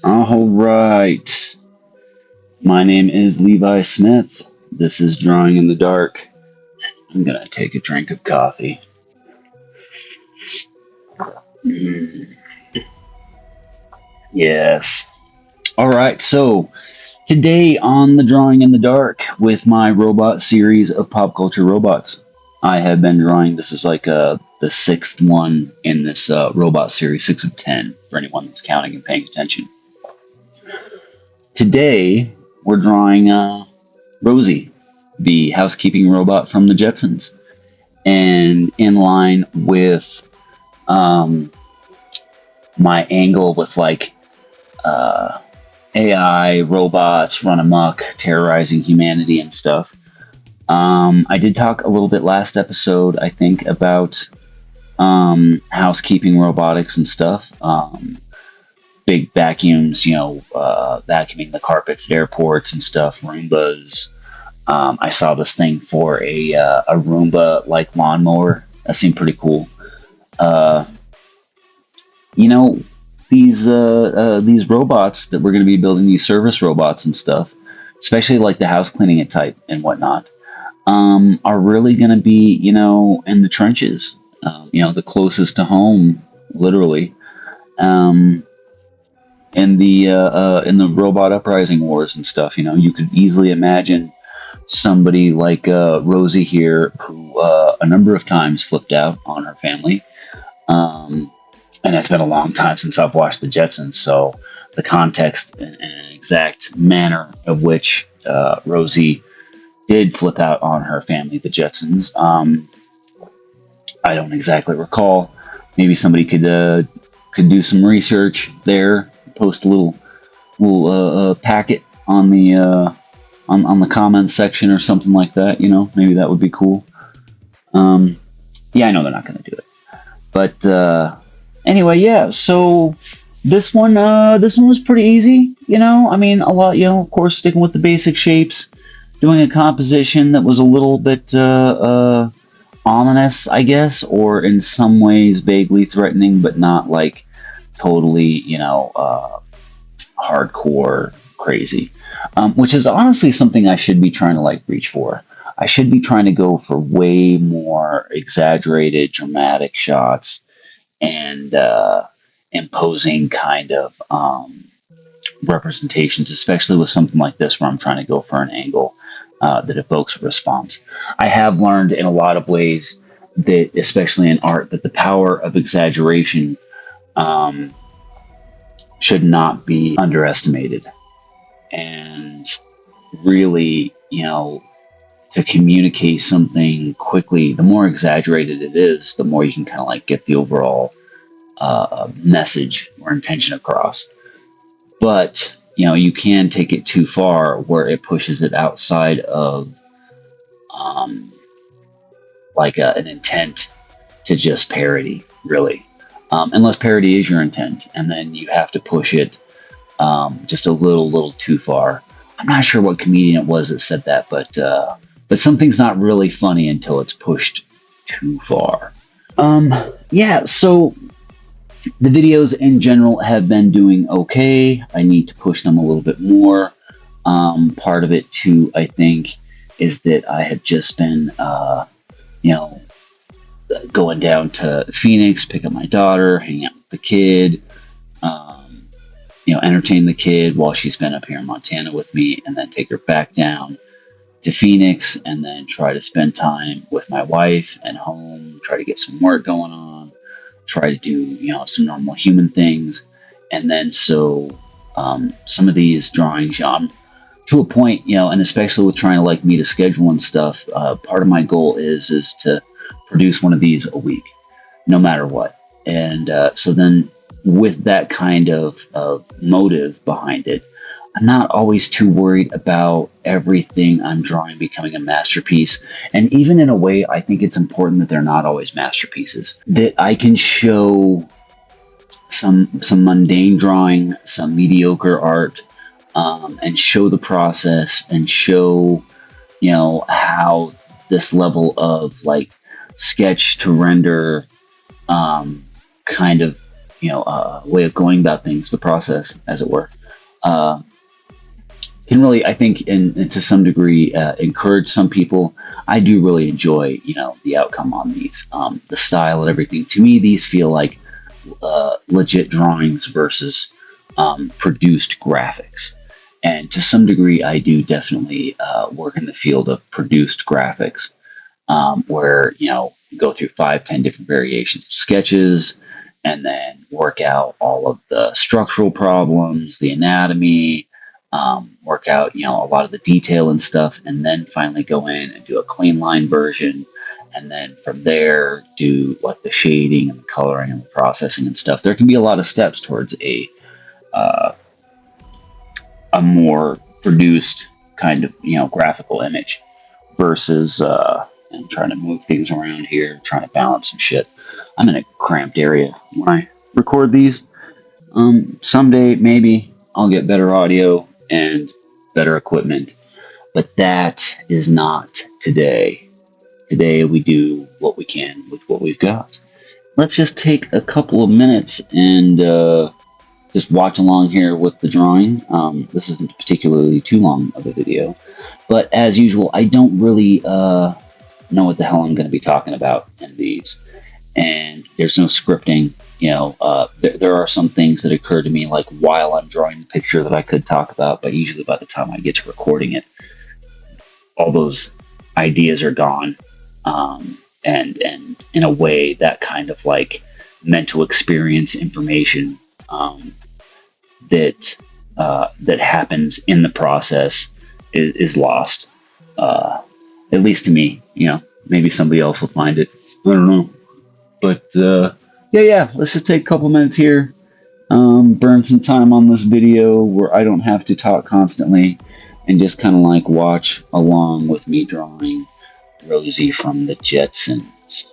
All right. My name is Levi Smith. This is Drawing in the Dark. I'm going to take a drink of coffee. Mm, yes. All right. So, today on the Drawing in the Dark with my robot series of pop culture robots, I have been drawing. This is like the sixth one in this robot series, 6 of 10, for anyone that's counting and paying attention. Today, we're drawing Rosie, the housekeeping robot from the Jetsons. And in line with um, my angle with like uh, AI robots run amok, terrorizing humanity and stuff. I did talk a little bit last episode, I think, about housekeeping robotics and stuff. Big vacuums, vacuuming the carpets at airports and stuff, Roombas. I saw this thing for a Roomba like lawnmower. That seemed pretty cool. Uh, you know, these robots that we're going to be building, these service robots and stuff, especially like the house cleaning it type and whatnot, are really going to be in the trenches. The closest to home, literally. Um, in the robot uprising wars and stuff. You could easily imagine somebody like Rosie here, who a number of times flipped out on her family. And it's been a long time since I've watched the Jetsons, so the context and exact manner of which Rosie did flip out on her family, the Jetsons, I don't exactly recall. Maybe somebody could do some research there, post a little packet on the on the comments section or something like that. Maybe that would be cool. Yeah, I know they're not going to do it, but anyway, yeah. So this one was pretty easy. I mean, a lot. Of course, sticking with the basic shapes, doing a composition that was a little bit ominous, I guess, or in some ways vaguely threatening, but not like totally, hardcore crazy. Which is honestly something I should be trying to like reach for. I should be trying to go for way more exaggerated, dramatic shots and imposing kind of representations, especially with something like this where I'm trying to go for an angle that evokes a response. I have learned in a lot of ways that, especially in art, that the power of exaggeration should not be underestimated. And really, to communicate something quickly, the more exaggerated it is, the more you can kind of like get the overall message or intention across. But you can take it too far where it pushes it outside of um, like an intent to just parody, really. Unless parody is your intent, and then you have to push it just a little too far. I'm not sure what comedian it was that said that, but something's not really funny until it's pushed too far. Yeah, so the videos in general have been doing okay. I need to push them a little bit more. Part of it too, I think, is that I have just been, you know, going down to Phoenix, pick up my daughter, hang out with the kid, entertain the kid while she's been up here in Montana with me, and then take her back down to Phoenix, and then try to spend time with my wife and home, try to get some work going on, try to do, some normal human things. And then some of these drawings, to a point, and especially with trying to like meet a schedule and stuff, part of my goal is to produce one of these a week, no matter what. And so then with that kind of motive behind it, I'm not always too worried about everything I'm drawing becoming a masterpiece. And even in a way, I think it's important that they're not always masterpieces. That I can show some mundane drawing, some mediocre art, and show the process and show, how this level of like sketch to render kind of, way of going about things, the process, as it were, uh, can really, I think, and to some degree, encourage some people. I do really enjoy, the outcome on these, the style and everything. To me, these feel like legit drawings versus produced graphics. And to some degree, I do definitely work in the field of produced graphics, where you go through 5, 10 different variations of sketches, and then work out all of the structural problems, the anatomy, work out a lot of the detail and stuff, and then finally go in and do a clean line version, and then from there do like the shading and the coloring and the processing and stuff. There can be a lot of steps towards uh, a more produced kind of graphical image versus and trying to move things around here, trying to balance some shit. I'm in a cramped area when I record these. Someday maybe I'll get better audio and better equipment, but that is not today. Today we do what we can with what we've got. Let's just take a couple of minutes and just watch along here with the drawing. This isn't particularly too long of a video, but as usual, I don't really know what the hell I'm going to be talking about in these, and there's no scripting. There are some things that occur to me like while I'm drawing the picture that I could talk about, but usually by the time I get to recording it, all those ideas are gone. And in a way, that kind of like mental experience information that happens in the process is lost. At least to me, maybe somebody else will find it. I don't know. But yeah. Let's just take a couple minutes here, burn some time on this video where I don't have to talk constantly, and just kind of like watch along with me drawing Rosie from the Jetsons.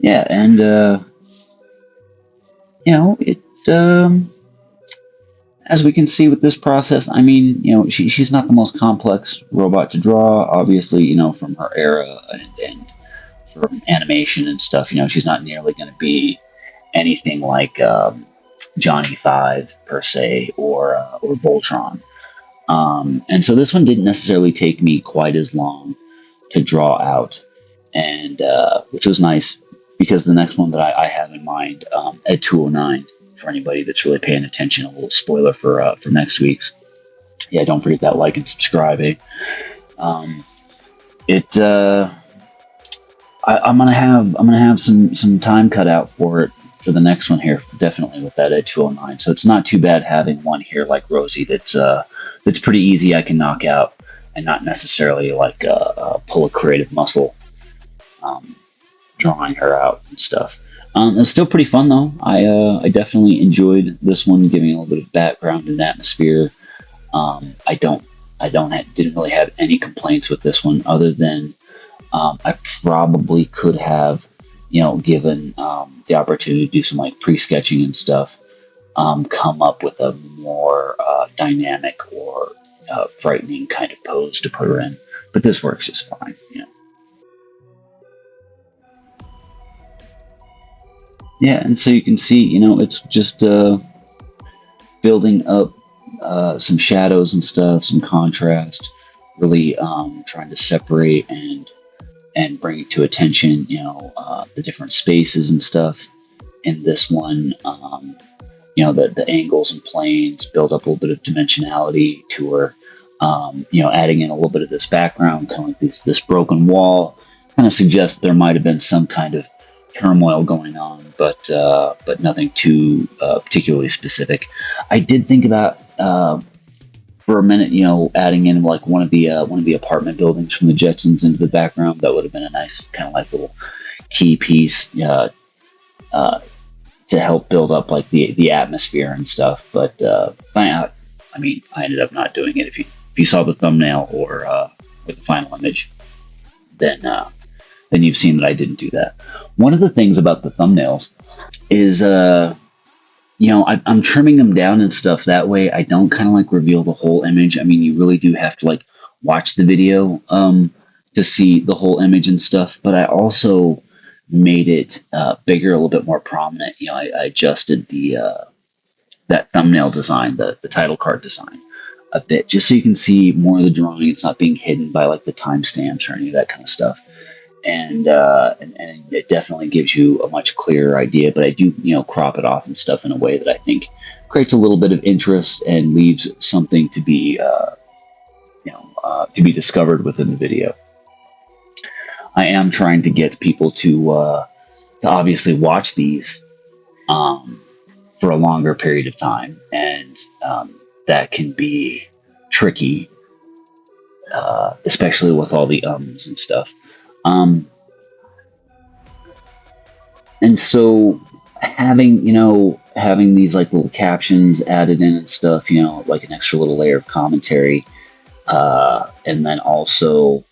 Yeah, and it. As we can see with this process, I mean, she's not the most complex robot to draw. Obviously, from her era and from animation and stuff, she's not nearly going to be anything like Johnny Five per se, or Voltron. And so this one didn't necessarily take me quite as long to draw out, and which was nice because the next one that I have in mind, Ed 209, for anybody that's really paying attention, a little spoiler for next week's. Yeah, don't forget that like and subscribe. Um, it I'm gonna have some time cut out for it for the next one here, definitely with that Ed 209. So it's not too bad having one here like Rosie that's pretty easy I can knock out, and not necessarily like pull a creative muscle um, drawing her out and stuff. It's still pretty fun though. I definitely enjoyed this one, giving a little bit of background and atmosphere. I didn't really have any complaints with this one, other than I probably could have, given the opportunity to do some like pre-sketching and stuff, come up with a more dynamic or frightening kind of pose to put her in. But this works just fine. Yeah, and so you can see, it's just building up some shadows and stuff, some contrast, really trying to separate and bring it to attention, the different spaces and stuff. In this one, the angles and planes build up a little bit of dimensionality to her. Adding in a little bit of this background, kind of like this broken wall, kind of suggests there might have been some kind of turmoil going on, but nothing too particularly specific. I did think about for a minute, adding in like one of the apartment buildings from the Jetsons into the background. That would have been a nice kind of like little key piece uh, to help build up like the atmosphere and stuff. But I ended up not doing it. If you saw the thumbnail or the final image, then you've seen that I didn't do that. One of the things about the thumbnails is I'm trimming them down and stuff. That way I don't kind of like reveal the whole image. I mean, you really do have to like watch the video to see the whole image and stuff. But I also made it bigger, a little bit more prominent. I adjusted that thumbnail design, the title card design, a bit, just so you can see more of the drawing. It's not being hidden by like the timestamps or any of that kind of stuff. And it definitely gives you a much clearer idea. But I do crop it off and stuff in a way that I think creates a little bit of interest and leaves something to be to be discovered within the video. I am trying to get people to obviously watch these for a longer period of time, and that can be tricky, especially with all the ums and stuff. And so having these like little captions added in and stuff, like an extra little layer of commentary, and then also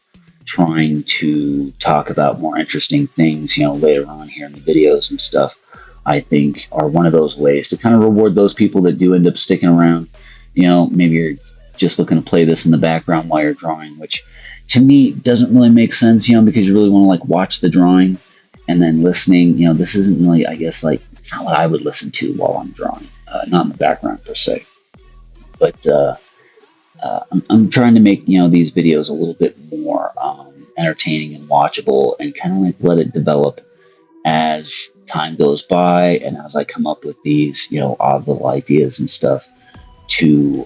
trying to talk about more interesting things, later on here in the videos and stuff, I think are one of those ways to kind of reward those people that do end up sticking around. Maybe you're just looking to play this in the background while you're drawing, which to me doesn't really make sense, because you really want to like watch the drawing and then listening. This isn't really, I guess, like, it's not what I would listen to while I'm drawing, not in the background per se. But I'm trying to make these videos a little bit more entertaining and watchable, and kind of like let it develop as time goes by and as I come up with these odd little ideas and stuff to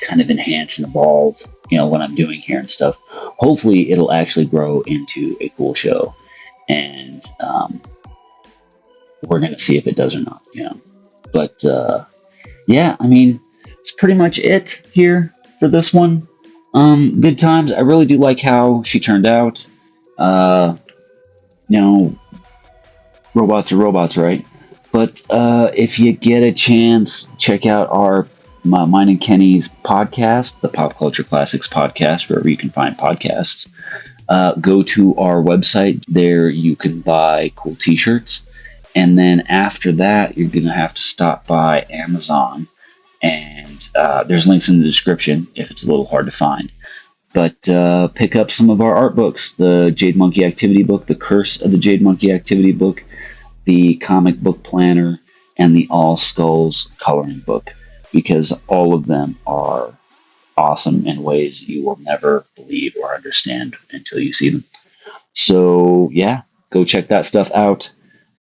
kind of enhance and evolve what I'm doing here and stuff. Hopefully it'll actually grow into a cool show, and we're gonna see if it does or not. But yeah, I mean, it's pretty much it here for this one. Good times. I really do like how she turned out. Robots are robots, right? But if you get a chance, check out mine and Kenny's podcast, the Pop Culture Classics podcast, wherever you can find podcasts. Go to our website. There you can buy cool t-shirts. And then after that, you're going to have to stop by Amazon. And there's links in the description if it's a little hard to find. But pick up some of our art books, the Jade Monkey Activity Book, the Curse of the Jade Monkey Activity Book, the Comic Book Planner, and the All Skulls Coloring Book, because all of them are awesome in ways you will never believe or understand until you see them. So yeah, go check that stuff out.